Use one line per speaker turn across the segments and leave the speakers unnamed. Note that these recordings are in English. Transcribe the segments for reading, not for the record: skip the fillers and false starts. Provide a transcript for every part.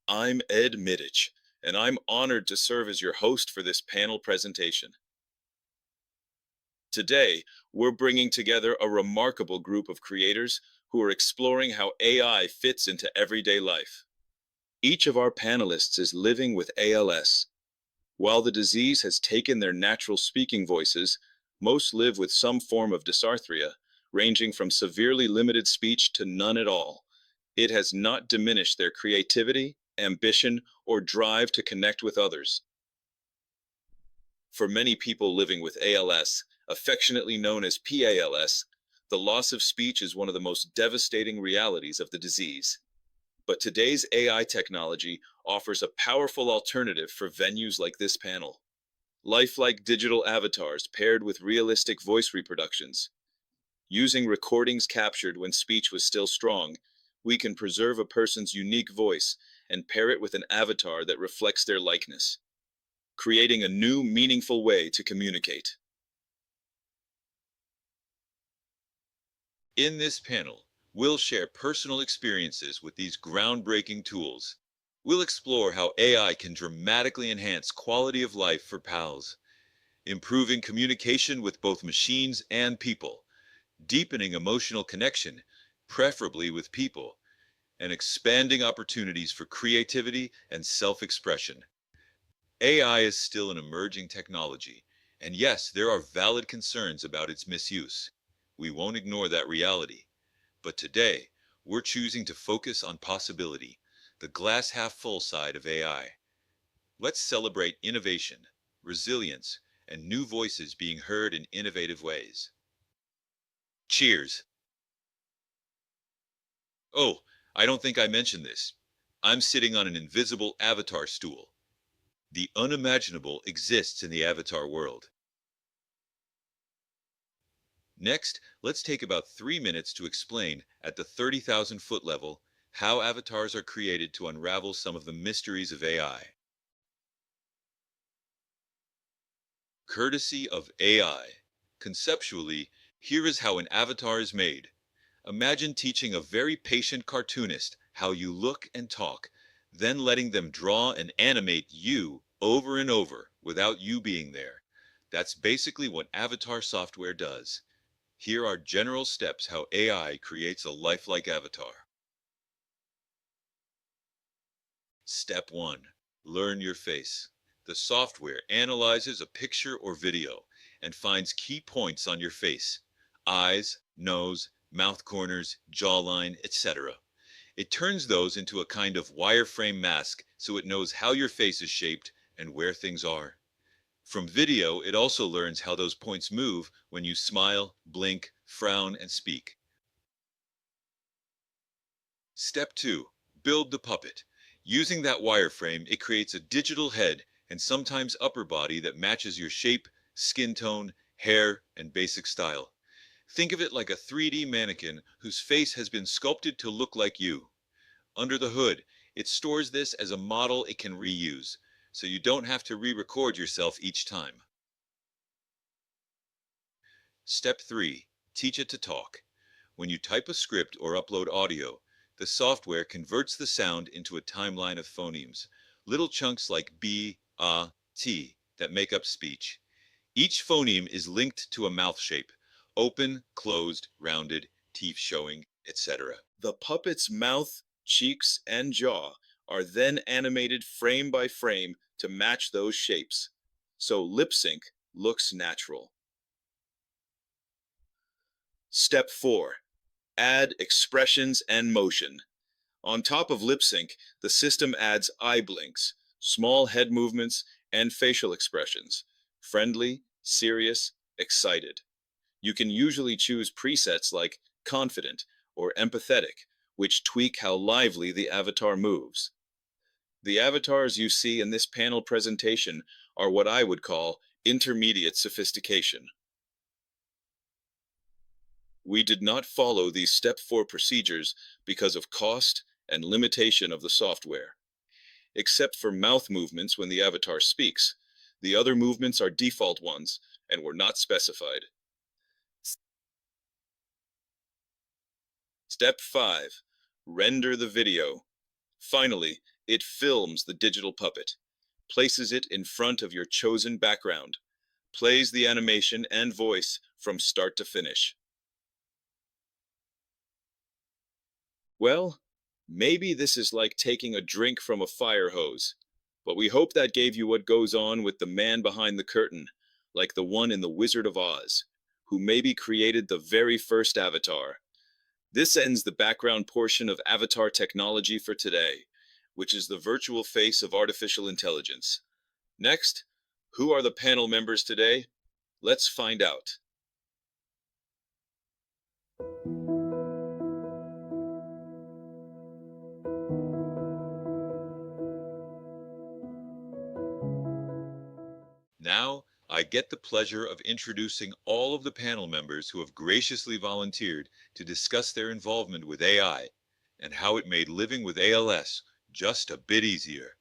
I'm Ed Middich, and I'm honored to serve as your host for this panel presentation. Today, we're bringing together a remarkable group of creators who are exploring how AI fits into everyday life. Each of our panelists is living with ALS. While the disease has taken their natural speaking voices, most live with some form of dysarthria, ranging from severely limited speech to none at all. It has not diminished their creativity, ambition, or drive to connect with others. For many people living with ALS, affectionately known as PALS, the loss of speech is one of the most devastating realities of the disease. But today's AI technology offers a powerful alternative for venues like this panel. Lifelike digital avatars paired with realistic voice reproductions. Using recordings captured when speech was still strong, we can preserve a person's unique voice and pair it with an avatar that reflects their likeness, creating a new, meaningful way to communicate. In this panel, we'll share personal experiences with these groundbreaking tools. We'll explore how AI can dramatically enhance quality of life for PALs, improving communication with both machines and people, deepening emotional connection, preferably with people, and expanding opportunities for creativity and self-expression. AI is still an emerging technology, and yes, there are valid concerns about its misuse. We won't ignore that reality. But today, we're choosing to focus on possibility, the glass half full side of AI. Let's celebrate innovation, resilience, and new voices being heard in innovative ways. Cheers! Oh, I don't think I mentioned this. I'm sitting on an invisible avatar stool. The unimaginable exists in the avatar world. Next, let's take about 3 minutes to explain, at the 30,000-foot level, how avatars are created to unravel some of the mysteries of AI. Courtesy of AI. Conceptually, here is how an avatar is made. Imagine teaching a very patient cartoonist how you look and talk, then letting them draw and animate you over and over without you being there. That's basically what avatar software does. Here are general steps how AI creates a lifelike avatar. Step 1. Learn your face. The software analyzes a picture or video and finds key points on your face: eyes, nose, mouth corners, jawline, etc. It turns those into a kind of wireframe mask so it knows how your face is shaped and where things are. From video, it also learns how those points move when you smile, blink, frown, and speak. Step 2. Build the puppet. Using that wireframe, it creates a digital head and sometimes upper body that matches your shape, skin tone, hair, and basic style. Think of it like a 3D mannequin whose face has been sculpted to look like you. Under the hood, it stores this as a model it can reuse, so you don't have to re-record yourself each time. Step 3. Teach it to talk. When you type a script or upload audio, the software converts the sound into a timeline of phonemes, little chunks like b, t, that make up speech. Each phoneme is linked to a mouth shape: open, closed, rounded, teeth showing, etc. The puppet's mouth, cheeks, and jaw are then animated frame by frame to match those shapes, so lip sync looks natural. Step 4. Add expressions and motion. On top of lip sync, the system adds eye blinks, small head movements, and facial expressions: friendly, serious, excited. You can usually choose presets like confident or empathetic, which tweak how lively the avatar moves. The avatars you see in this panel presentation are what I would call intermediate sophistication. We did not follow these step 4 procedures because of cost and limitation of the software. Except for mouth movements when the avatar speaks, the other movements are default ones and were not specified. Step 5. Render the video.
Finally, it films the digital puppet, places it in front of your chosen background, plays the animation and voice from start to finish. Well, maybe this is like taking a drink from a fire hose, but we hope that gave you what goes on with the man behind the curtain, like the one in The Wizard of Oz, who maybe created the very first avatar. This ends the background portion of avatar technology for today, which is the virtual face of artificial intelligence. Next, who are the panel members today? Let's find out.
Now, I get the pleasure of introducing all of the panel members who have graciously volunteered to discuss their involvement with AI and how it made living with ALS just a bit easier.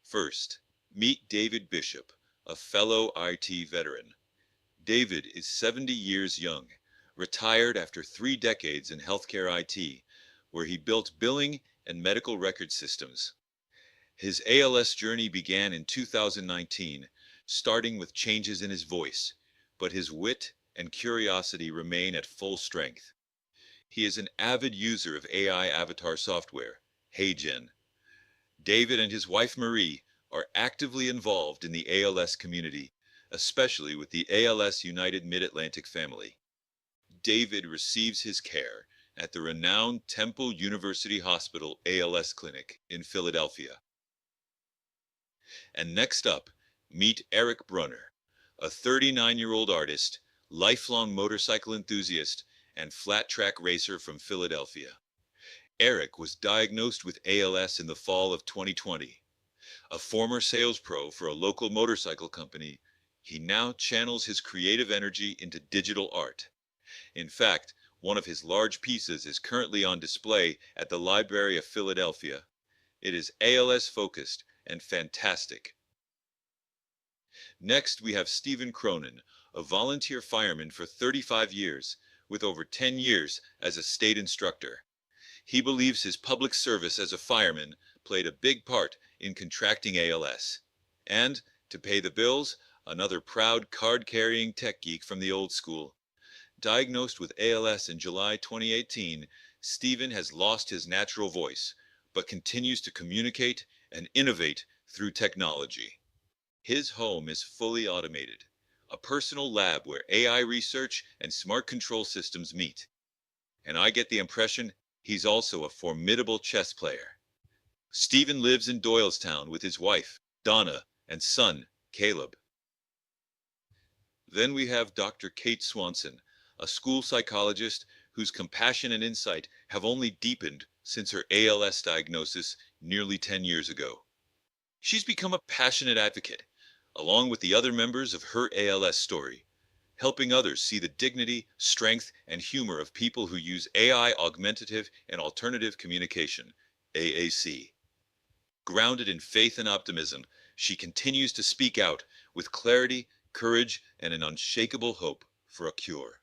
First, meet David Bishop, a fellow IT veteran. David is 70 years young, retired after 3 decades in healthcare IT, where he built billing and medical record systems. His ALS journey began in 2019, starting with changes in his voice, but his wit and curiosity remain at full strength. He is an avid user of AI avatar software, HeyGen. David and his wife Marie are actively involved in the ALS community, especially with the ALS United Mid-Atlantic family. David receives his care at the renowned Temple University Hospital ALS Clinic in Philadelphia. And next up, meet Eric Brunner, a 39-year-old artist, lifelong motorcycle enthusiast, and flat track racer from Philadelphia. Eric was diagnosed with ALS in the fall of 2020. A former sales pro for a local motorcycle company, he now channels his creative energy into digital art. In fact, one of his large pieces is currently on display at the Library of Philadelphia. It is ALS focused and fantastic. Next, we have Stephen Cronin, a volunteer fireman for 35 years, with over 10 years as a state instructor. He believes his public service as a fireman played a big part in contracting ALS. And, to pay the bills, another proud card-carrying tech geek from the old school. Diagnosed with ALS in July 2018, Stephen has lost his natural voice, but continues to communicate and innovate through technology. His home is fully automated, a personal lab where AI research and smart control systems meet. And I get the impression he's also a formidable chess player. Stephen lives in Doylestown with his wife, Donna, and son, Caleb. Then we have Dr. Kate Swanson, a school psychologist whose compassion and insight have only deepened since her ALS diagnosis nearly 10 years ago. She's become a passionate advocate, along with the other members of her ALS story, helping others see the dignity, strength, and humor of people who use AI augmentative and alternative communication, AAC. Grounded in faith and optimism, she continues to speak out with clarity, courage, and an unshakable hope for a cure.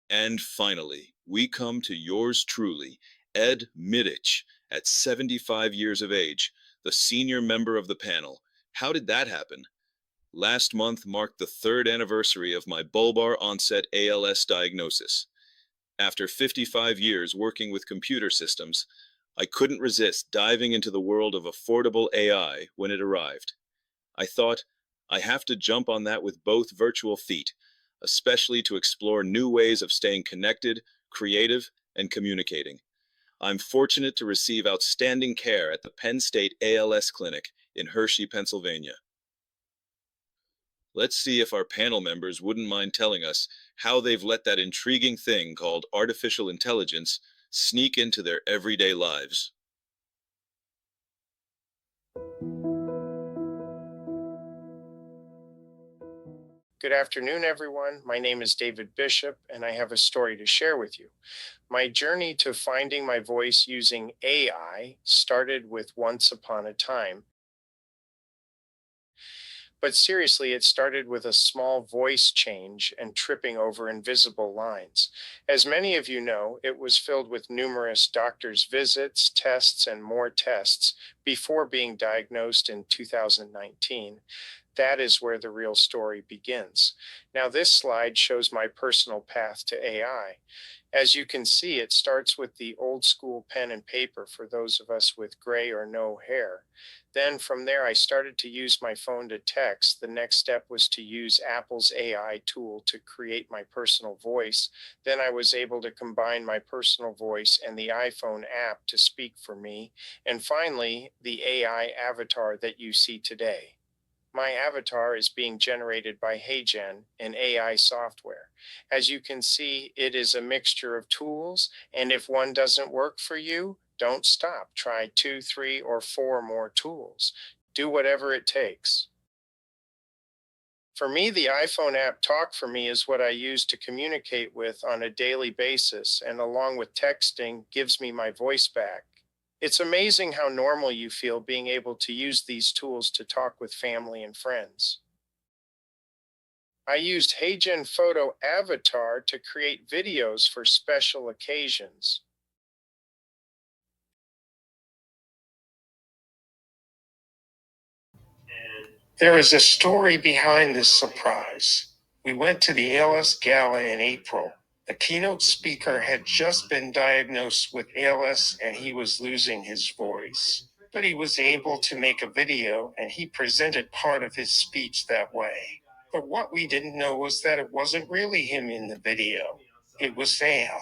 And finally, we come to yours truly, Ed Middich, at 75 years of age, the senior member of the panel. How did that happen? Last month marked the third anniversary of my bulbar onset ALS diagnosis. After 55 years working with computer systems, I couldn't resist diving into the world of affordable AI when it arrived. I thought, I have to jump on that with both virtual feet, especially to explore new ways of staying connected, creative, and communicating. I'm fortunate to receive outstanding care at the Penn State ALS Clinic in Hershey, Pennsylvania. Let's see if our panel members wouldn't mind telling us how they've let that intriguing thing called artificial intelligence sneak into their everyday lives.
Good afternoon, everyone. My name is David Bishop, and I have a story to share with you. My journey to finding my voice using AI started with Once Upon a Time. But seriously, it started with a small voice change and tripping over invisible lines. As many of you know, it was filled with numerous doctor's visits, tests, and more tests before being diagnosed in 2019. That is where the real story begins. Now, this slide shows my personal path to AI. As you can see, it starts with the old school pen and paper for those of us with gray or no hair. Then from there, I started to use my phone to text. The next step was to use Apple's AI tool to create my personal voice. Then I was able to combine my personal voice and the iPhone app to speak for me. And finally, the AI avatar that you see today. My avatar is being generated by HeyGen, an AI software. As you can see, it is a mixture of tools, and if one doesn't work for you, don't stop. Try 2, 3, or 4 more tools. Do whatever it takes. For me, the iPhone app Talk for Me is what I use to communicate with on a daily basis, and along with texting, gives me my voice back. It's amazing how normal you feel being able to use these tools to talk with family and friends. I used HeyGen Photo Avatar to create videos for special occasions. There is a story behind this surprise. We went to the ALS Gala in April. The keynote speaker had just been diagnosed with ALS and he was losing his voice. But he was able to make a video and he presented part of his speech that way. But what we didn't know was that it wasn't really him in the video. It was AI.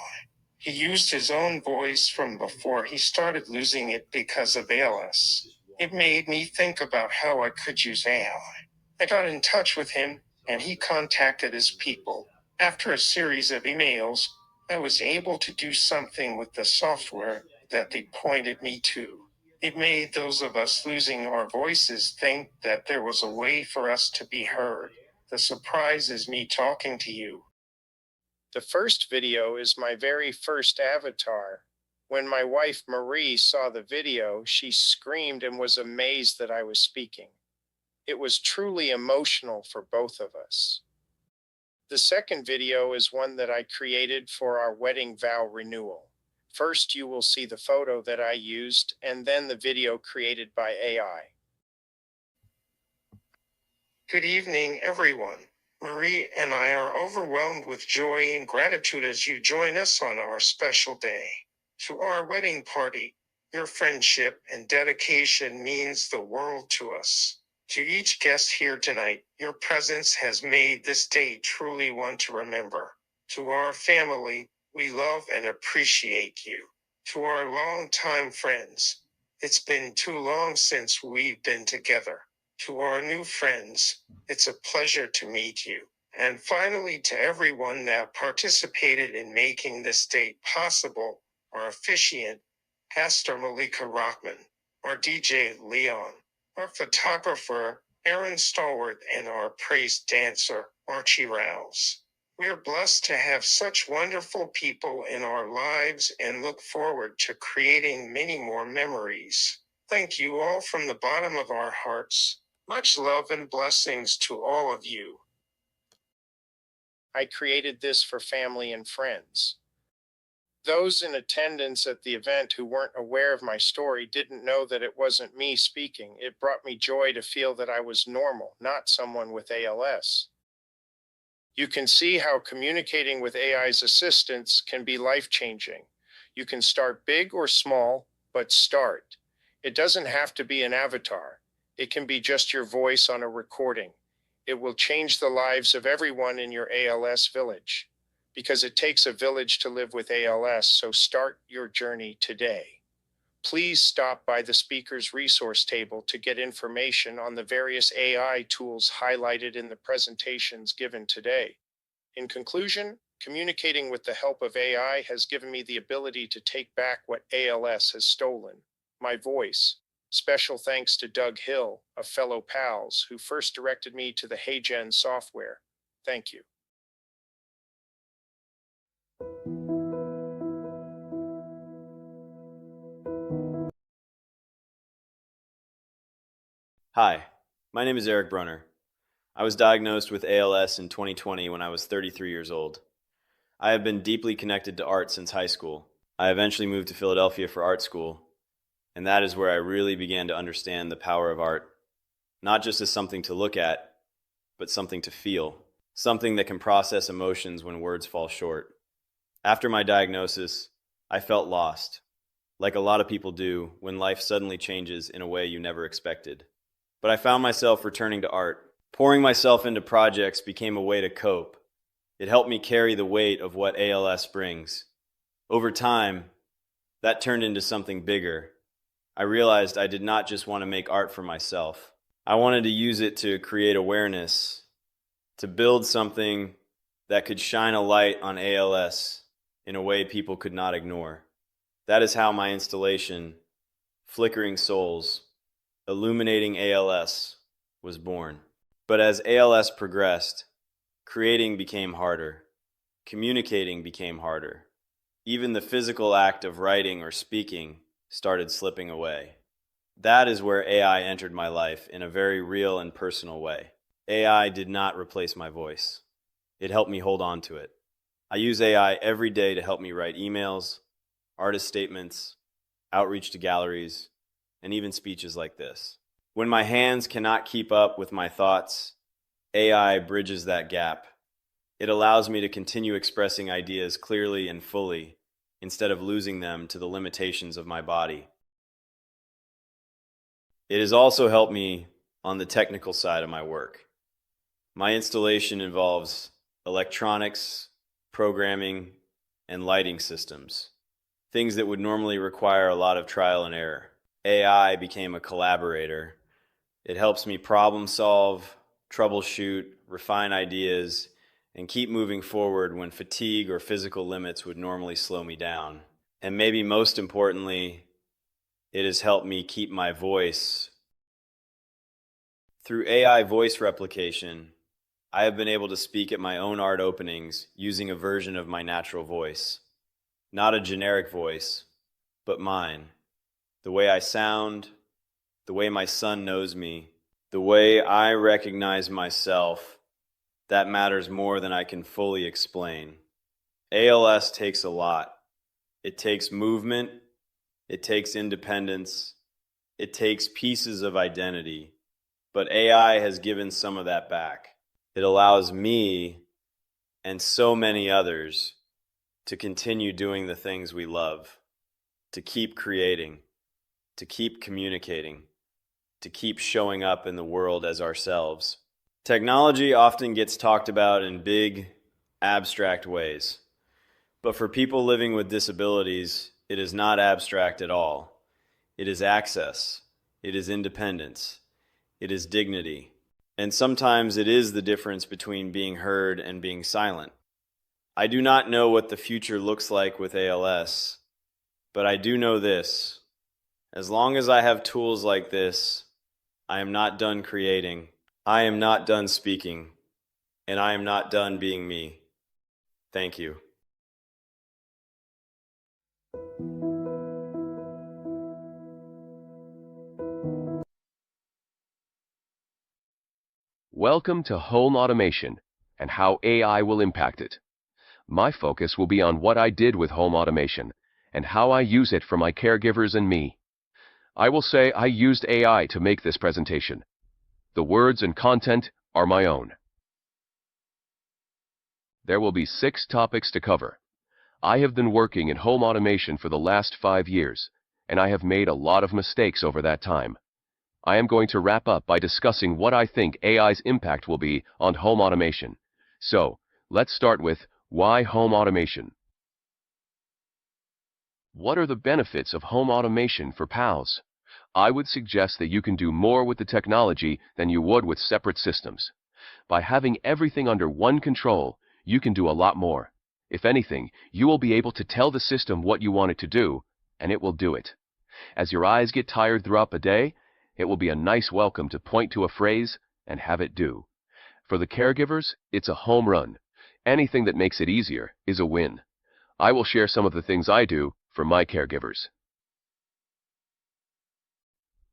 He used his own voice from before he started losing it because of ALS. It made me think about how I could use AI. I got in touch with him, and he contacted his people. After a series of emails, I was able to do something with the software that they pointed me to. It made those of us losing our voices think that there was a way for us to be heard. The surprise is me talking to you. The first video is my very first avatar. When my wife Marie saw the video, she screamed and was amazed that I was speaking. It was truly emotional for both of us. The second video is one that I created for our wedding vow renewal. First, you will see the photo that I used, and then the video created by AI. Good evening, everyone. Marie and I are overwhelmed with joy and gratitude as you join us on our special day. To our wedding party, your friendship and dedication means the world to us. To each guest here tonight, your presence has made this day truly one to remember. To our family, we love and appreciate you. To our longtime friends, it's been too long since we've been together. To our new friends, it's a pleasure to meet you. And finally, to everyone that participated in making this date possible, our officiant, Pastor Malika Rockman, our DJ Leon, our photographer, Aaron Stallworth, and our praise dancer, Archie Rouse. We are blessed to have such wonderful people in our lives and look forward to creating many more memories. Thank you all from the bottom of our hearts. Much love and blessings to all of you. I created this for family and friends. Those in attendance at the event who weren't aware of my story didn't know that it wasn't me speaking. It brought me joy to feel that I was normal, not someone with ALS. You can see how communicating with AI's assistants can be life-changing. You can start big or small, but start. It doesn't have to be an avatar. It can be just your voice on a recording. It will change the lives of everyone in your ALS village. Because it takes a village to live with ALS, so start your journey today. Please stop by the speaker's resource table to get information on the various AI tools highlighted in the presentations given today. In conclusion, communicating with the help of AI has given me the ability to take back what ALS has stolen, my voice. Special thanks to Doug Hill, a fellow PALS, who first directed me to the HeyGen software. Thank you.
Hi, my name is Eric Brunner. I was diagnosed with ALS in 2020 when I was 33 years old. I have been deeply connected to art since high school. I eventually moved to Philadelphia for art school, and that is where I really began to understand the power of art, not just as something to look at, but something to feel, something that can process emotions when words fall short. After my diagnosis, I felt lost, like a lot of people do when life suddenly changes in a way you never expected. But I found myself returning to art. Pouring myself into projects became a way to cope. It helped me carry the weight of what ALS brings. Over time, that turned into something bigger. I realized I did not just want to make art for myself. I wanted to use it to create awareness, to build something that could shine a light on ALS in a way people could not ignore. That is how my installation, Flickering Souls, Illuminating ALS, was born. But as ALS progressed, creating became harder. Communicating became harder. Even the physical act of writing or speaking started slipping away. That is where AI entered my life in a very real and personal way. AI did not replace my voice. It helped me hold on to it. I use AI every day to help me write emails, artist statements, outreach to galleries, and even speeches like this. When my hands cannot keep up with my thoughts, AI bridges that gap. It allows me to continue expressing ideas clearly and fully instead of losing them to the limitations of my body. It has also helped me on the technical side of my work. My installation involves electronics, programming, and lighting systems, things that would normally require a lot of trial and error. AI became a collaborator. It helps me problem solve, troubleshoot, refine ideas, and keep moving forward when fatigue or physical limits would normally slow me down. And maybe most importantly, it has helped me keep my voice. Through AI voice replication, I have been able to speak at my own art openings using a version of my natural voice. Not a generic voice, but mine. The way I sound, the way my son knows me, the way I recognize myself, that matters more than I can fully explain. ALS takes a lot. It takes movement, it takes independence, it takes pieces of identity. But AI has given some of that back. It allows me and so many others to continue doing the things we love, to keep creating, to keep communicating, to keep showing up in the world as ourselves. Technology often gets talked about in big, abstract ways. But for people living with disabilities, it is not abstract at all. It is access. It is independence. It is dignity. And sometimes it is the difference between being heard and being silent. I do not know what the future looks like with ALS, but I do know this. As long as I have tools like this, I am not done creating. I am not done speaking, and I am not done being me. Thank you.
Welcome to Home Automation and how AI will impact it. My focus will be on what I did with home automation and how I use it for my caregivers and me. I will say I used AI to make this presentation. The words and content are my own. There will be 6 topics to cover. I have been working in home automation for the last 5 years, and I have made a lot of mistakes over that time. I am going to wrap up by discussing what I think AI's impact will be on home automation. So, let's start with why home automation. What are the benefits of home automation for PALS? I would suggest that you can do more with the technology than you would with separate systems. By having everything under one control, you can do a lot more. If anything, you will be able to tell the system what you want it to do, and it will do it. As your eyes get tired throughout the day, it will be a nice welcome to point to a phrase and have it do. For the caregivers, it's a home run. Anything that makes it easier is a win. I will share some of the things I do for my caregivers.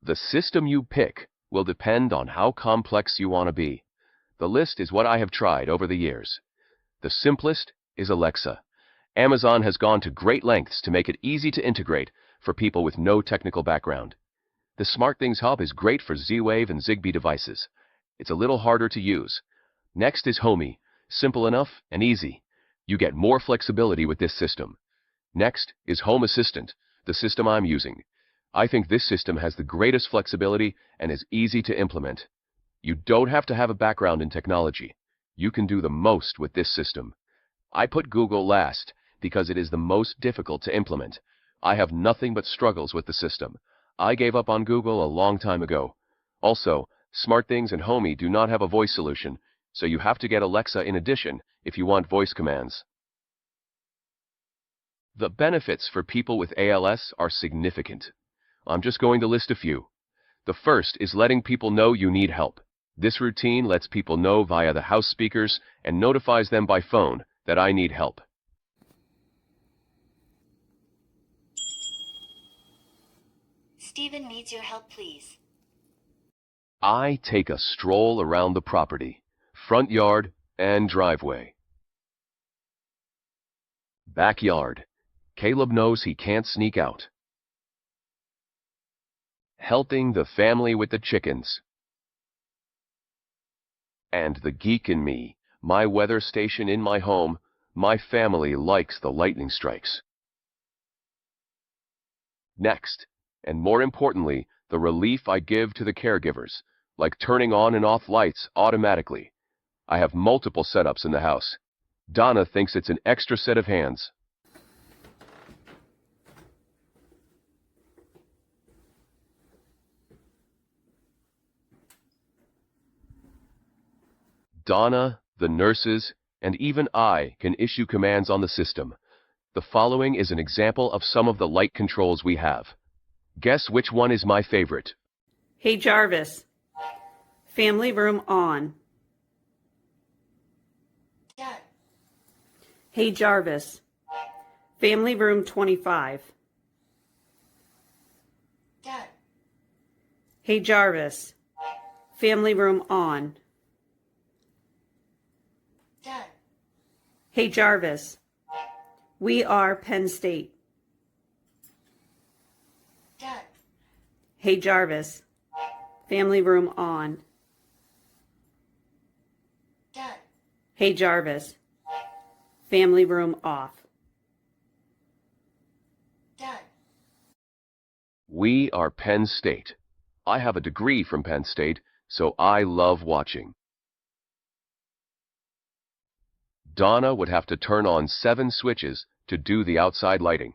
The system you pick will depend on how complex you want to be. The list is what I have tried over the years. The simplest is Alexa. Amazon has gone to great lengths to make it easy to integrate for people with no technical background. The SmartThings Hub is great for Z-Wave and Zigbee devices. It's a little harder to use. Next is Homey. Simple enough and easy. You get more flexibility with this system. Next is Home Assistant, the system I'm using. I think this system has the greatest flexibility and is easy to implement. You don't have to have a background in technology. You can do the most with this system. I put Google last because it is the most difficult to implement. I have nothing but struggles with the system. I gave up on Google a long time ago. Also, SmartThings and Homey do not have a voice solution, so you have to get Alexa in addition if you want voice commands. The benefits for people with ALS are significant. I'm just going to list a few. The first is letting people know you need help. This routine lets people know via the house speakers and notifies them by phone that I need help.
Steven needs your help, please.
I take a stroll around the property, front yard and driveway. Backyard. Caleb knows he can't sneak out. Helping the family with the chickens. And the geek in me, my weather station in my home, my family likes the lightning strikes. Next, and more importantly, the relief I give to the caregivers, like turning on and off lights automatically. I have multiple setups in the house. Donna thinks it's an extra set of hands. Donna, the nurses, and even I can issue commands on the system. The following is an example of some of the light controls we have. Guess which one is my favorite?
Hey Jarvis, family room on.
Done.
Hey Jarvis, family room 25.
Done.
Hey Jarvis, family room on.
Done.
Hey Jarvis, we are Penn State.
Done.
Hey Jarvis, family room on.
Done.
Hey Jarvis, family room off.
Done.
We are Penn State. I have a degree from Penn State, so I love watching. Donna would have to turn on 7 switches to do the outside lighting.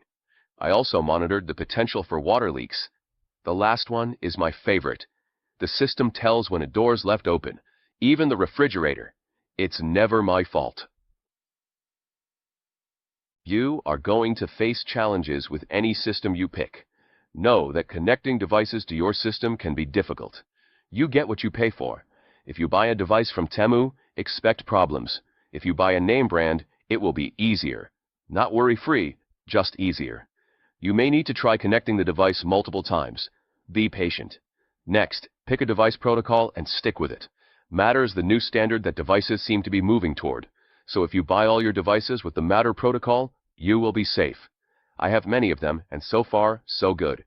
I also monitored the potential for water leaks. The last one is my favorite. The system tells when a door's left open, even the refrigerator. It's never my fault. You are going to face challenges with any system you pick. Know that connecting devices to your system can be difficult. You get what you pay for. If you buy a device from Temu, expect problems. If you buy a name brand, it will be easier. Not worry-free, just easier. You may need to try connecting the device multiple times. Be patient. Next, pick a device protocol and stick with it. Matter is the new standard that devices seem to be moving toward. So if you buy all your devices with the Matter protocol, you will be safe. I have many of them, and so far, so good.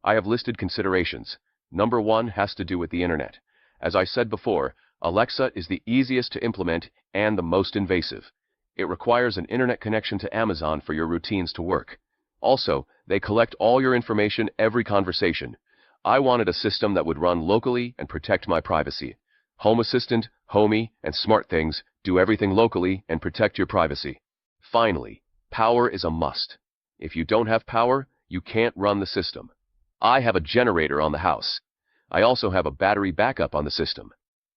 I have listed considerations. Number 1 has to do with the internet. As I said before, Alexa is the easiest to implement and the most invasive. It requires an internet connection to Amazon for your routines to work. Also, they collect all your information every conversation. I wanted a system that would run locally and protect my privacy. Home Assistant, Homey, and SmartThings do everything locally and protect your privacy. Finally, power is a must. If you don't have power, you can't run the system. I have a generator on the house. I also have a battery backup on the system.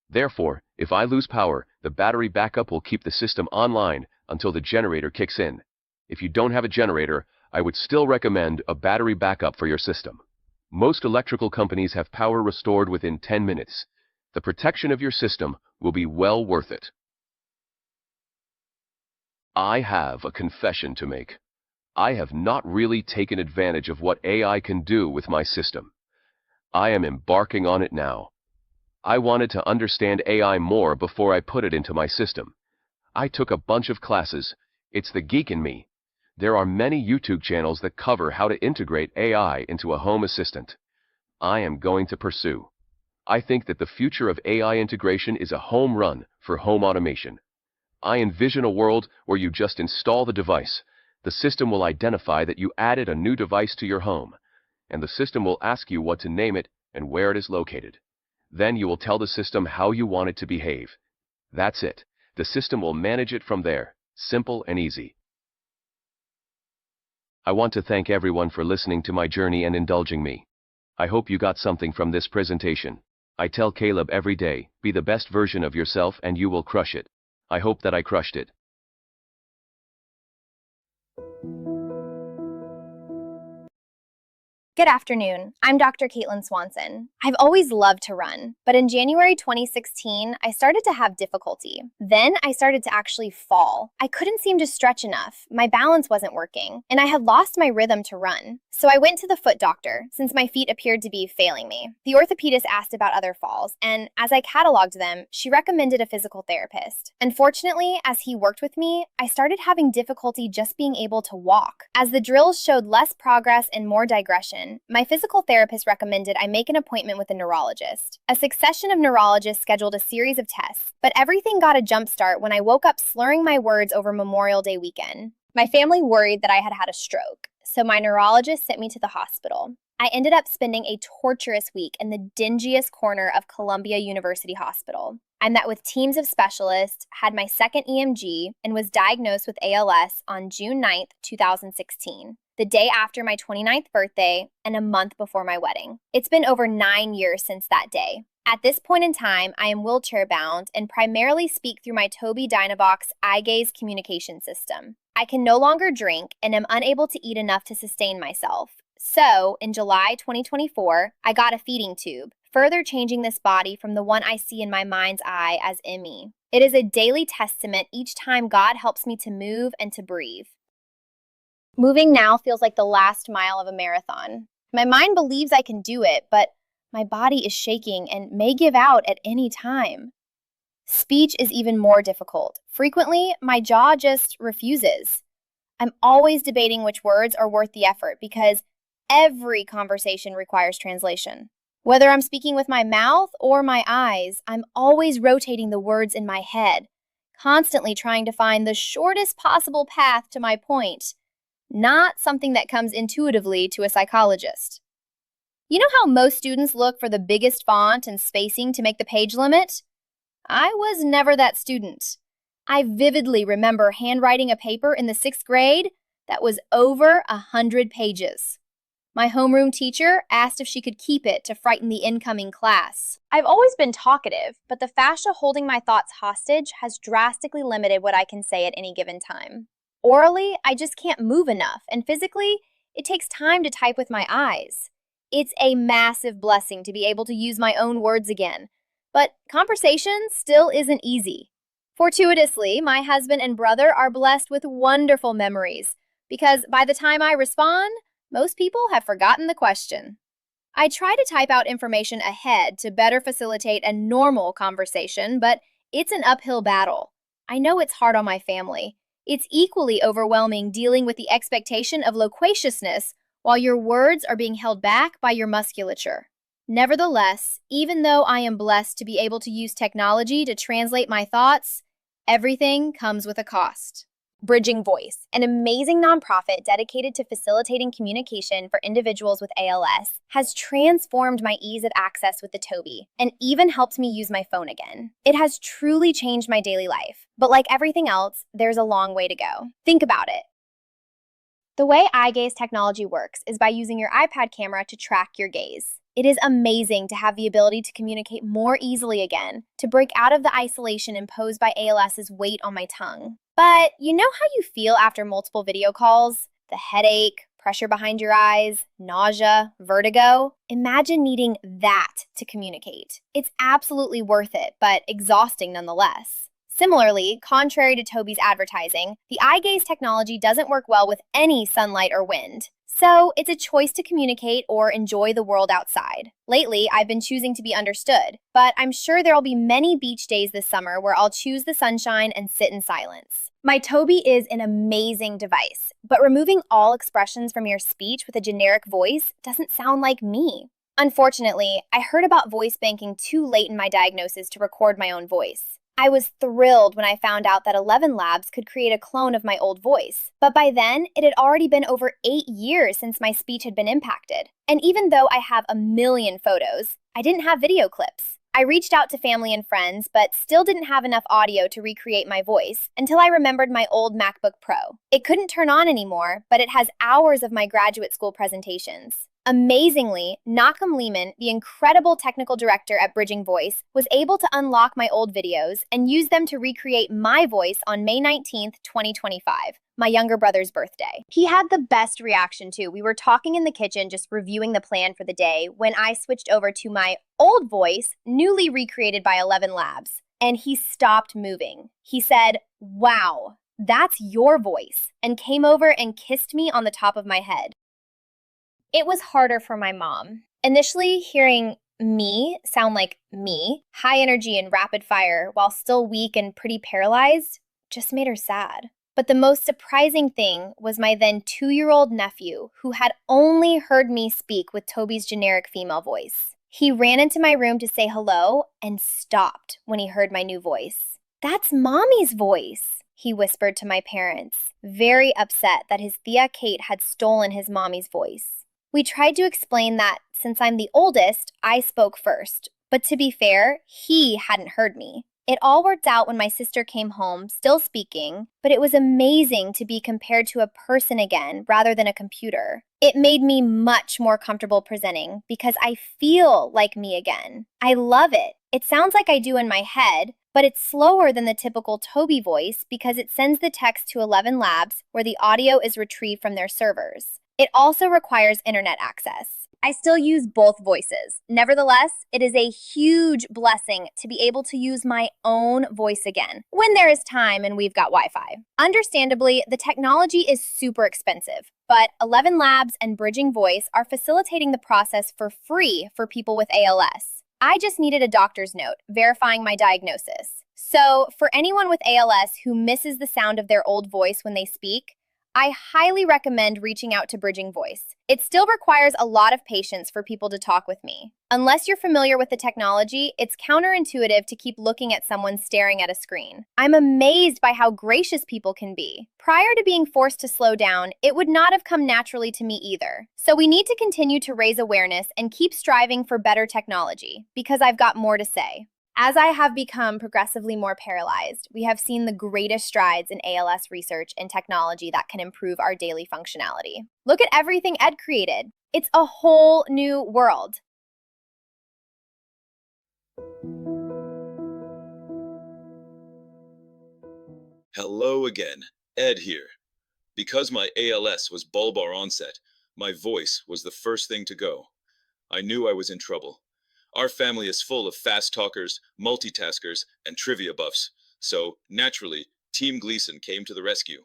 Therefore, if I lose power, the battery backup will keep the system online until the generator kicks in. If you don't have a generator, I would still recommend a battery backup for your system. Most electrical companies have power restored within 10 minutes. The protection of your system will be well worth it. I have a confession to make. I have not really taken advantage of what AI can do with my system. I am embarking on it now. I wanted to understand AI more before I put it into my system. I took a bunch of classes. It's the geek in me. There are many YouTube channels that cover how to integrate AI into a home assistant. I am going to pursue. I think that the future of AI integration is a home run for home automation. I envision a world where you just install the device. The system will identify that you added a new device to your home, and the system will ask you what to name it and where it is located. Then you will tell the system how you want it to behave. That's it. The system will manage it from there. Simple and easy. I want to thank everyone for listening to my journey and indulging me. I hope you got something from this presentation. I tell Caleb every day, be the best version of yourself and you will crush it. I hope that I crushed it.
Good afternoon. I'm Dr. Caitlin Swanson. I've always loved to run, but in January 2016, I started to have difficulty. Then I started to actually fall. I couldn't seem to stretch enough, my balance wasn't working, and I had lost my rhythm to run. So I went to the foot doctor, since my feet appeared to be failing me. The orthopedist asked about other falls, and as I cataloged them, she recommended a physical therapist. Unfortunately, as he worked with me, I started having difficulty just being able to walk. As the drills showed less progress and more digression, my physical therapist recommended I make an appointment with a neurologist. A succession of neurologists scheduled a series of tests, but everything got a jump start when I woke up slurring my words over Memorial Day weekend. My family worried that I had had a stroke, so my neurologist sent me to the hospital. I ended up spending a torturous week in the dingiest corner of Columbia University Hospital. I met with teams of specialists, had my second EMG, and was diagnosed with ALS on June 9th, 2016. The day after my 29th birthday and a month before my wedding. It's been over 9 years since that day. At this point in time, I am wheelchair bound and primarily speak through my Tobii Dynavox eye gaze communication system. I can no longer drink and am unable to eat enough to sustain myself. So, in July 2024, I got a feeding tube, further changing this body from the one I see in my mind's eye as ME. It is a daily testament each time God helps me to move and to breathe. Moving now feels like the last mile of a marathon. My mind believes I can do it, but my body is shaking and may give out at any time. Speech is even more difficult. Frequently, my jaw just refuses. I'm always debating which words are worth the effort because every conversation requires translation. Whether I'm speaking with my mouth or my eyes, I'm always rotating the words in my head, constantly trying to find the shortest possible path to my point. Not something that comes intuitively to a psychologist. You know how most students look for the biggest font and spacing to make the page limit? I was never that student. I vividly remember handwriting a paper in the 6th grade that was over 100 pages. My homeroom teacher asked if she could keep it to frighten the incoming class. I've always been talkative, but the fascia holding my thoughts hostage has drastically limited what I can say at any given time. Orally, I just can't move enough, and physically, it takes time to type with my eyes. It's a massive blessing to be able to use my own words again, but conversation still isn't easy. Fortuitously, my husband and brother are blessed with wonderful memories, because by the time I respond, most people have forgotten the question. I try to type out information ahead to better facilitate a normal conversation, but it's an uphill battle. I know it's hard on my family. It's equally overwhelming dealing with the expectation of loquaciousness while your words are being held back by your musculature. Nevertheless, even though I am blessed to be able to use technology to translate my thoughts, everything comes with a cost. Bridging Voice, an amazing nonprofit dedicated to facilitating communication for individuals with ALS, has transformed my ease of access with the Tobii and even helped me use my phone again. It has truly changed my daily life, but like everything else, there's a long way to go. Think about it. The way eye gaze technology works is by using your iPad camera to track your gaze. It is amazing to have the ability to communicate more easily again, to break out of the isolation imposed by ALS's weight on my tongue. But you know how you feel after multiple video calls? The headache, pressure behind your eyes, nausea, vertigo? Imagine needing that to communicate. It's absolutely worth it, but exhausting nonetheless. Similarly, contrary to Tobii's advertising, the eye gaze technology doesn't work well with any sunlight or wind. So it's a choice to communicate or enjoy the world outside. Lately, I've been choosing to be understood, but I'm sure there'll be many beach days this summer where I'll choose the sunshine and sit in silence. My Toby is an amazing device, but removing all expressions from your speech with a generic voice doesn't sound like me. Unfortunately, I heard about voice banking too late in my diagnosis to record my own voice. I was thrilled when I found out that 11 Labs could create a clone of my old voice, but by then, it had already been over 8 years since my speech had been impacted. And even though I have a million photos, I didn't have video clips. I reached out to family and friends, but still didn't have enough audio to recreate my voice until I remembered my old MacBook Pro. It couldn't turn on anymore, but it has hours of my graduate school presentations. Amazingly, Nakam Lehman, the incredible technical director at Bridging Voice, was able to unlock my old videos and use them to recreate my voice on May 19th, 2025, my younger brother's birthday. He had the best reaction too. We were talking in the kitchen, just reviewing the plan for the day, when I switched over to my old voice, newly recreated by 11 Labs, and he stopped moving. He said, "Wow, that's your voice," and came over and kissed me on the top of my head. It was harder for my mom. Initially, hearing me sound like me, high energy and rapid fire, while still weak and pretty paralyzed, just made her sad. But the most surprising thing was my then 2-year-old nephew, who had only heard me speak with Toby's generic female voice. He ran into my room to say hello and stopped when he heard my new voice. "That's Mommy's voice," he whispered to my parents, very upset that his Thea Kate had stolen his mommy's voice. We tried to explain that since I'm the oldest, I spoke first, but to be fair, he hadn't heard me. It all worked out when my sister came home, still speaking, but it was amazing to be compared to a person again rather than a computer. It made me much more comfortable presenting because I feel like me again. I love it. It sounds like I do in my head, but it's slower than the typical Toby voice because it sends the text to 11 Labs where the audio is retrieved from their servers. It also requires internet access. I still use both voices. Nevertheless, it is a huge blessing to be able to use my own voice again when there is time and we've got Wi-Fi. Understandably, the technology is super expensive, but 11 Labs and Bridging Voice are facilitating the process for free for people with ALS. I just needed a doctor's note verifying my diagnosis. So, for anyone with ALS who misses the sound of their old voice when they speak, I highly recommend reaching out to Bridging Voice. It still requires a lot of patience for people to talk with me. Unless you're familiar with the technology, it's counterintuitive to keep looking at someone staring at a screen. I'm amazed by how gracious people can be. Prior to being forced to slow down, it would not have come naturally to me either. So we need to continue to raise awareness and keep striving for better technology, because I've got more to say. As I have become progressively more paralyzed, we have seen the greatest strides in ALS research and technology that can improve our daily functionality. Look at everything Ed created. It's a whole new world.
Hello again, Ed here. Because my ALS was bulbar onset, my voice was the first thing to go. I knew I was in trouble. Our family is full of fast talkers, multitaskers, and trivia buffs, so naturally, Team Gleason came to the rescue.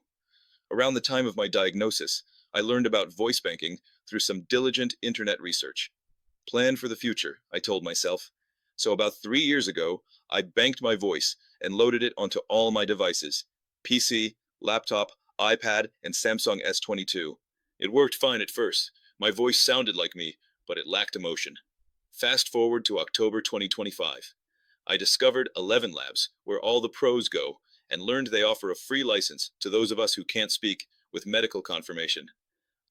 Around the time of my diagnosis, I learned about voice banking through some diligent internet research. Plan for the future, I told myself. So about 3 years ago, I banked my voice and loaded it onto all my devices: PC, laptop, iPad, and Samsung S22. It worked fine at first. My voice sounded like me, but it lacked emotion. Fast forward to October 2025. I discovered 11 Labs, where all the pros go, and learned they offer a free license to those of us who can't speak with medical confirmation.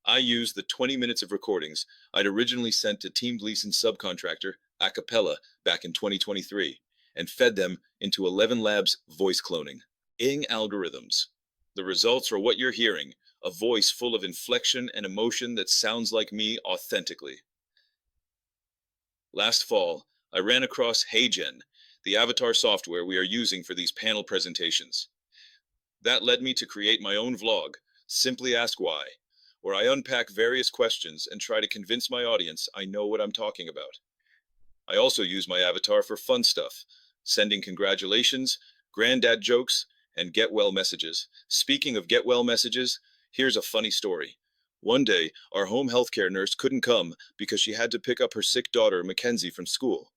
I used the 20 minutes of recordings I'd originally sent to Team Gleason's subcontractor, Acapella, back in 2023, and fed them into 11 Labs voice cloning. Ing algorithms. The results are what you're hearing, a voice full of inflection and emotion that sounds like me authentically. Last fall, I ran across HeyGen, the avatar software we are using for these panel presentations. That led me to create my own vlog, Simply Ask Why, where I unpack various questions and try to convince my audience I know what I'm talking about. I also use my avatar for fun stuff, sending congratulations, granddad jokes, and get well messages. Speaking of get well messages, here's a funny story. One day, our home healthcare nurse couldn't come because she had to pick up her sick daughter, Mackenzie, from school.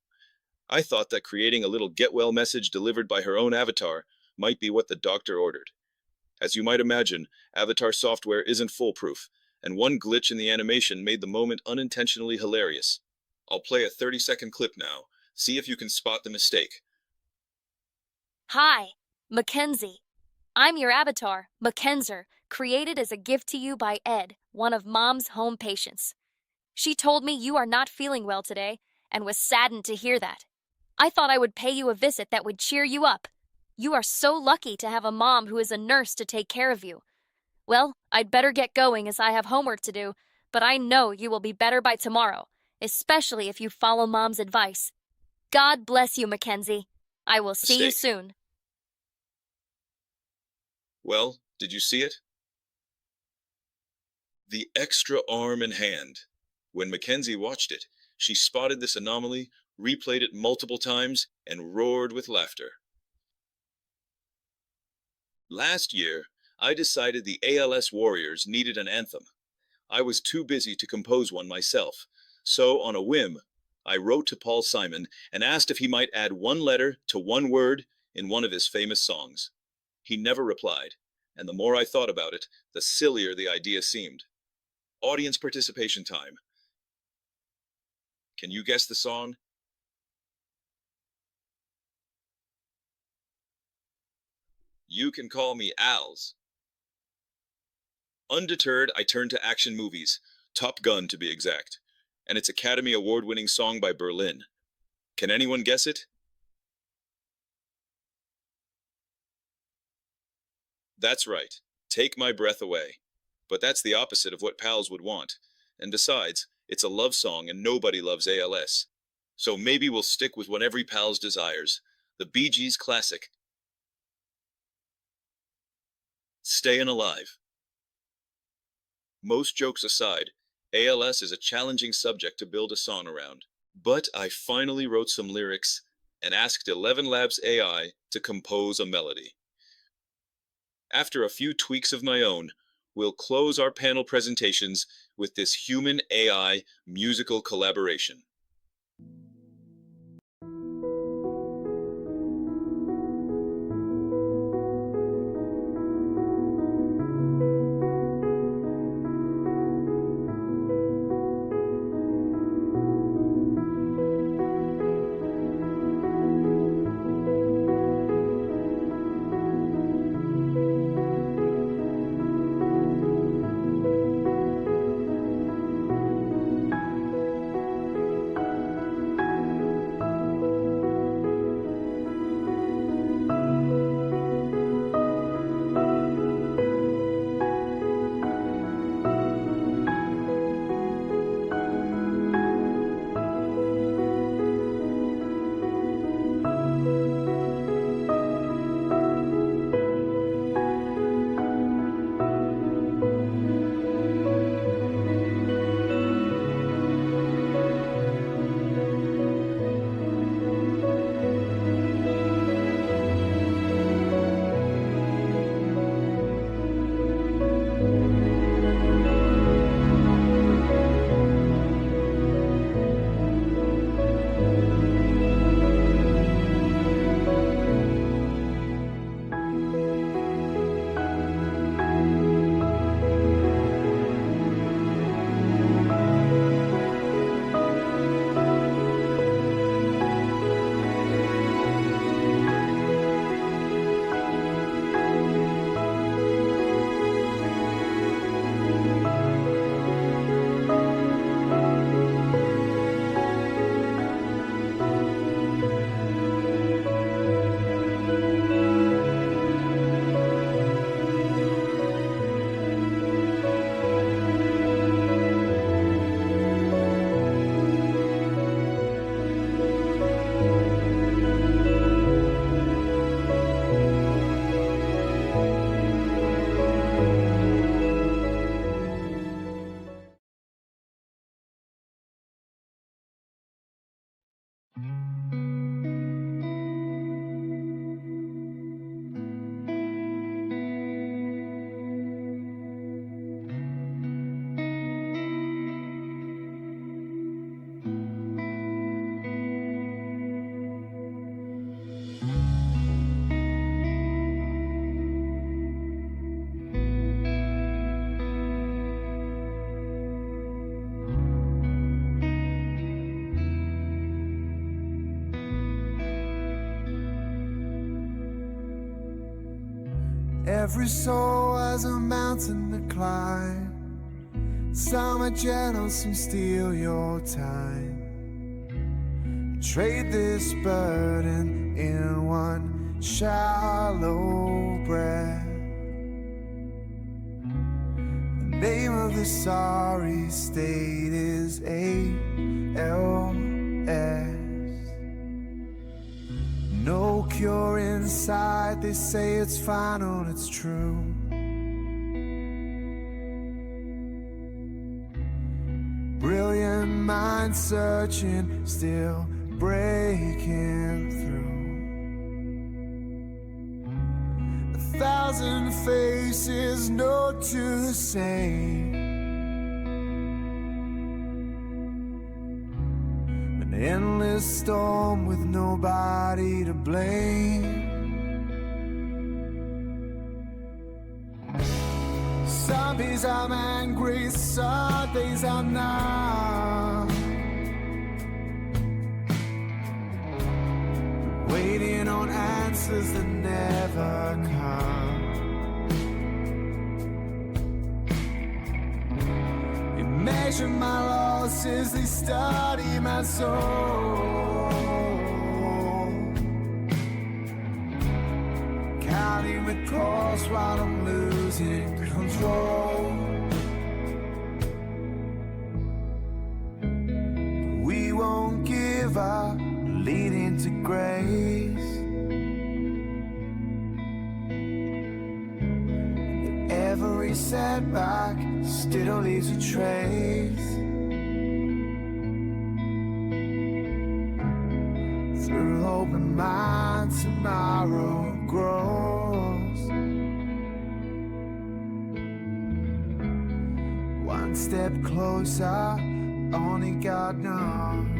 I thought that creating a little get well message delivered by her own avatar might be what the doctor ordered. As you might imagine, avatar software isn't foolproof, and one glitch in the animation made the moment unintentionally hilarious. I'll play a 30-second clip now. See if you can spot the mistake.
Hi, Mackenzie. I'm your avatar, Mackenzer, created as a gift to you by Ed, one of Mom's home patients. She told me you are not feeling well today and was saddened to hear that. I thought I would pay you a visit that would cheer you up. You are so lucky to have a mom who is a nurse to take care of you. Well, I'd better get going as I have homework to do, but I know you will be better by tomorrow, especially if you follow Mom's advice. God bless you, Mackenzie. I will see you
Mistake.
soon.
Well, did you see it? The extra arm and hand. When Mackenzie watched it, she spotted this anomaly, replayed it multiple times, and roared with laughter. Last year, I decided the ALS Warriors needed an anthem. I was too busy to compose one myself, so on a whim, I wrote to Paul Simon and asked if he might add one letter to one word in one of his famous songs. He never replied, and the more I thought about it, the sillier the idea seemed. Audience participation time. Can you guess the song? You Can Call Me Al's. Undeterred, I turned to action movies, Top Gun to be exact, and its Academy Award-winning song by Berlin. Can anyone guess it? That's right, Take My Breath Away. But that's the opposite of what pals would want. And besides, it's a love song and nobody loves ALS. So maybe we'll stick with what every pal's desires, the Bee Gees classic, Stayin' Alive. Most jokes aside, ALS is a challenging subject to build a song around. But I finally wrote some lyrics and asked 11 Labs AI to compose a melody. After a few tweaks of my own, we'll close our panel presentations with this human-AI musical collaboration.
Every soul has a mountain to climb. Some are gentle, some steal your time. Trade this burden in one shallow breath. The name of the sorry state is ALS. No cure inside, they say it's final, it's true. Brilliant mind searching, still breaking through. 1,000 faces, no two the same. An endless storm with nobody to blame. Some days I'm angry, some days I'm not. Waiting on answers that never come. You measure my losses, they study my soul. Counting the cost while I'm losing control. We won't give up, leading to grace. Every setback still leaves a trace. Through open mind, tomorrow grows. One step closer, only God knows.